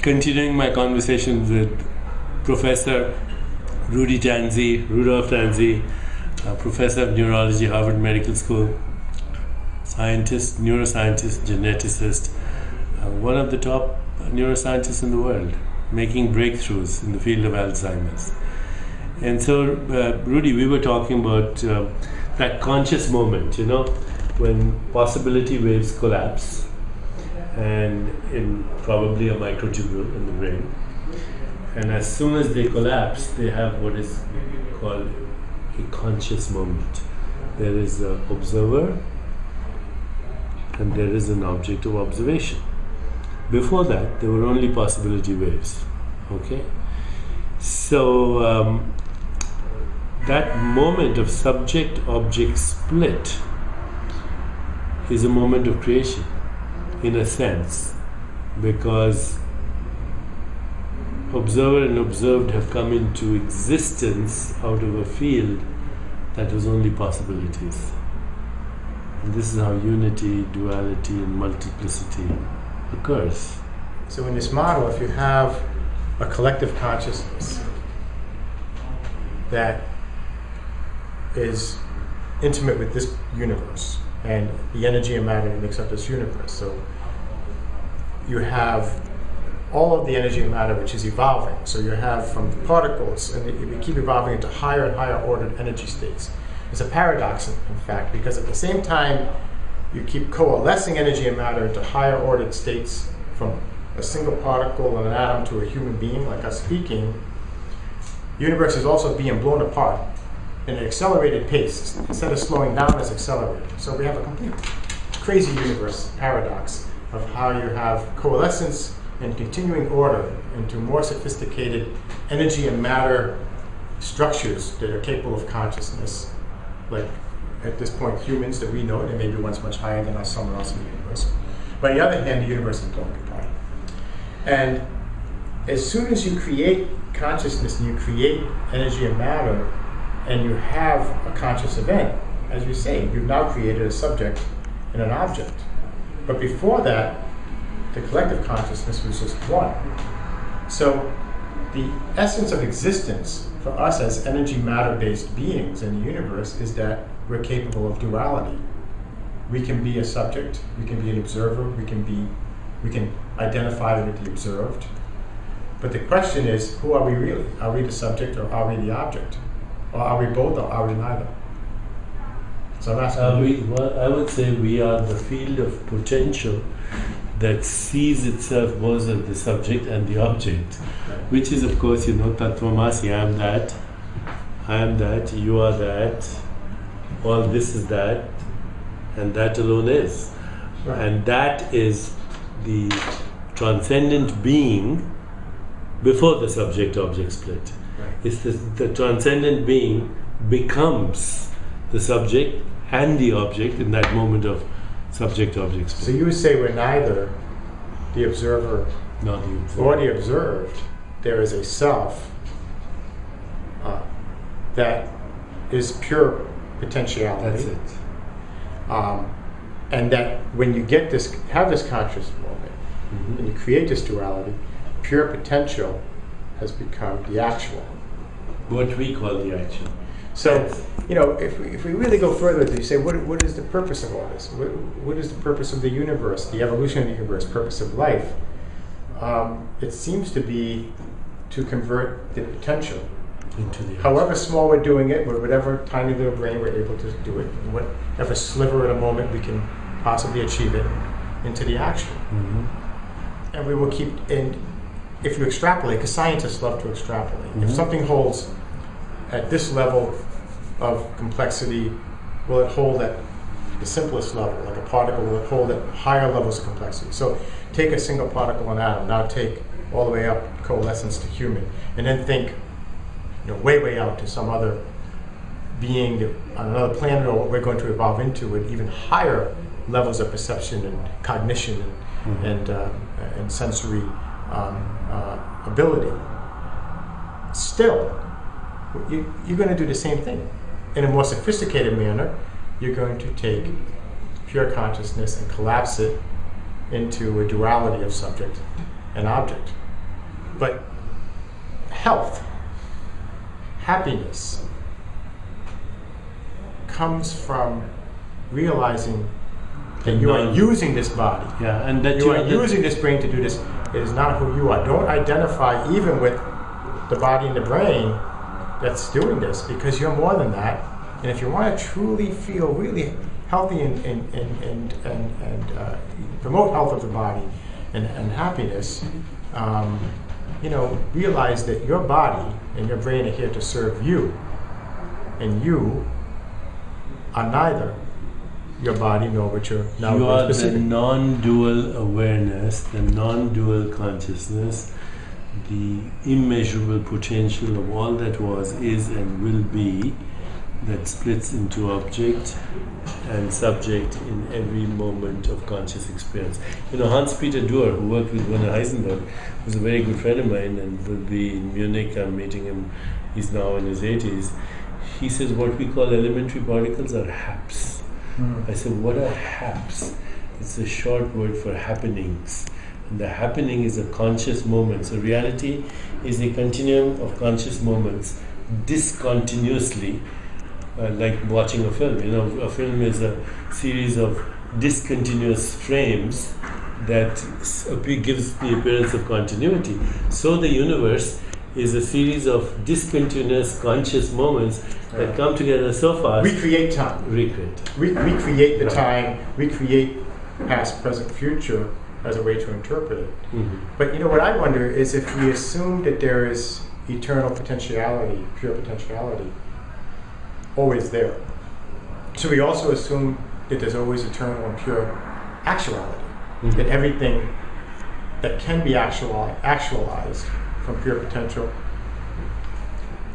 continuing my conversation with Professor Rudolphe Tanzi, Professor of Neurology, Harvard Medical School, scientist, neuroscientist, geneticist, one of the top neuroscientists in the world, making breakthroughs in the field of Alzheimer's. And so, Rudy, we were talking about that conscious moment, when possibility waves collapse, and in probably a microtubule in the brain. And as soon as they collapse, they have what is called a conscious moment. There is an observer and there is an object of observation. Before that, there were only possibility waves. Okay? So, that moment of subject-object split is a moment of creation, in a sense, because observer and observed have come into existence out of a field that was only possibilities. And this is how unity, duality, and multiplicity occurs. So in this model, if you have a collective consciousness that is intimate with this universe and the energy and matter that makes up this universe, so you have all of the energy and matter which is evolving. So you have from the particles, and we keep evolving into higher and higher ordered energy states. It's a paradox, in fact, because at the same time you keep coalescing energy and matter into higher ordered states from a single particle and an atom to a human being, like us speaking, the universe is also being blown apart in an accelerated pace. Instead of slowing down, it's accelerating. So we have a complete crazy universe paradox of how you have coalescence and continuing order into more sophisticated energy and matter structures that are capable of consciousness, like at this point humans that we know, and maybe one's much higher than us somewhere else in the universe. But on the other hand, the universe is blown apart. And as soon as you create consciousness and you create energy and matter, and you have a conscious event, as we say, you've now created a subject and an object. But before that, the collective consciousness was just one. So the essence of existence for us as energy matter-based beings in the universe is that we're capable of duality. We can be a subject, we can be an observer, we can identify with the observed. But the question is, who are we really? Are we the subject or are we the object? Or are we both or are we neither? So I'm asking I would say we are the field of potential that sees itself both as the subject and the object, which is, of course, Tattvamasi, I am that, you are that, all this is that, and that alone is. Right. And that is the transcendent being before the subject-object split. Right. It's the transcendent being becomes the subject and the object in that moment of subject-object split. So you would say we're neither the observer Not the observer. or the observed. There is a self that is pure potentiality. That's it. And that when you have this conscious moment, and you create this duality, pure potential has become the actual. What we call the actual. So, if we really go further, you say, what is the purpose of all this? What is the purpose of the universe, the evolution of the universe, purpose of life? It seems to be to convert the potential. Into the However small we're doing it, with whatever tiny little brain we're able to do it, whatever sliver at a moment we can possibly achieve it, into the actual. And we will keep, and if you extrapolate, because scientists love to extrapolate, if something holds at this level of complexity, will it hold at the simplest level, like a particle, will it hold at higher levels of complexity? So take a single particle, an atom, now take all the way up, coalescence to human, and then think way out to some other being on another planet, or what we're going to evolve into with even higher levels of perception and cognition and sensory ability. Still, you're going to do the same thing. In a more sophisticated manner, you're going to take pure consciousness and collapse it into a duality of subject and object. But health, happiness, comes from realizing that you are using this body. Yeah, and that you are using this brain to do this. It is not who you are. Don't identify even with the body and the brain that's doing this, because you're more than that. And if you want to truly feel really healthy and promote health of the body and happiness, realize that your body and your brain are here to serve you, and you are neither your body nor what you're now you are specific. the non-dual awareness, the non-dual consciousness, the immeasurable potential of all that was, is, and will be, that splits into object and subject in every moment of conscious experience. Hans-Peter Duhr, who worked with Werner Heisenberg, was a very good friend of mine and will be in Munich. I'm meeting him. He's now in his 80s. He says what we call elementary particles are haps. I said, what are haps? It's a short word for happenings. And the happening is a conscious moment. So reality is a continuum of conscious moments discontinuously, like watching a film. A film is a series of discontinuous frames that gives the appearance of continuity. So the universe is a series of discontinuous conscious moments that come together so fast. We create time. We create the time. We create past, present, future as a way to interpret it. But what I wonder is if we assume that there is eternal potentiality, pure potentiality, always there. So we also assume that there's always eternal and pure actuality. That everything that can be actualized from pure potential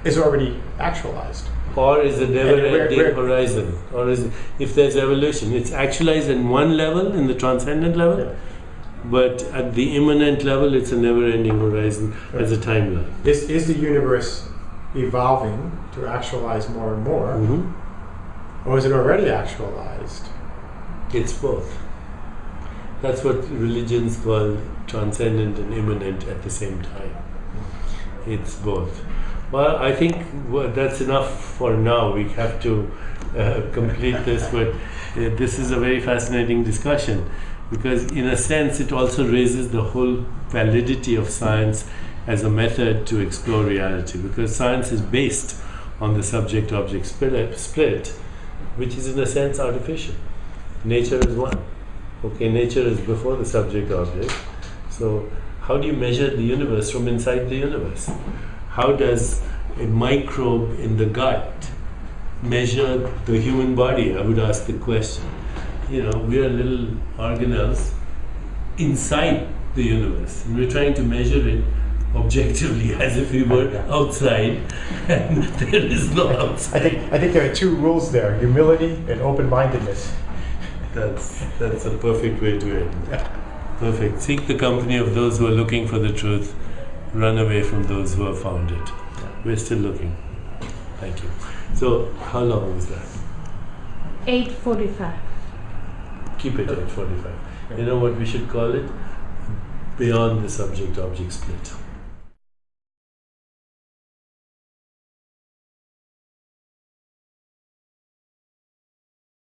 is already actualized. Or is a never-ending horizon. Or if there's evolution, it's actualized in one level, in the transcendent level, but at the immanent level, it's a never-ending horizon as a timeline. Is the universe evolving to actualize more and more, or is it already actualized? It's both. That's what religions call transcendent and immanent at the same time. It's both. Well, I think that's enough for now. We have to complete this, but this is a very fascinating discussion, because in a sense it also raises the whole validity of science as a method to explore reality, because science is based on the subject-object split, which is in a sense artificial. Nature is one. Nature is before the subject-object. So how do you measure the universe from inside the universe? How does a microbe in the gut measure the human body? I would ask the question. We are little organelles inside the universe, and we're trying to measure it objectively as if we were outside, and there is no outside. I think there are two rules there: humility and open-mindedness. That's a perfect way to end. Perfect. Seek the company of those who are looking for the truth. Run away from those who have found it. We're still looking. Thank you. So, how long was that? 8:45. Keep it 8:45. You know what we should call it? Beyond the subject-object split.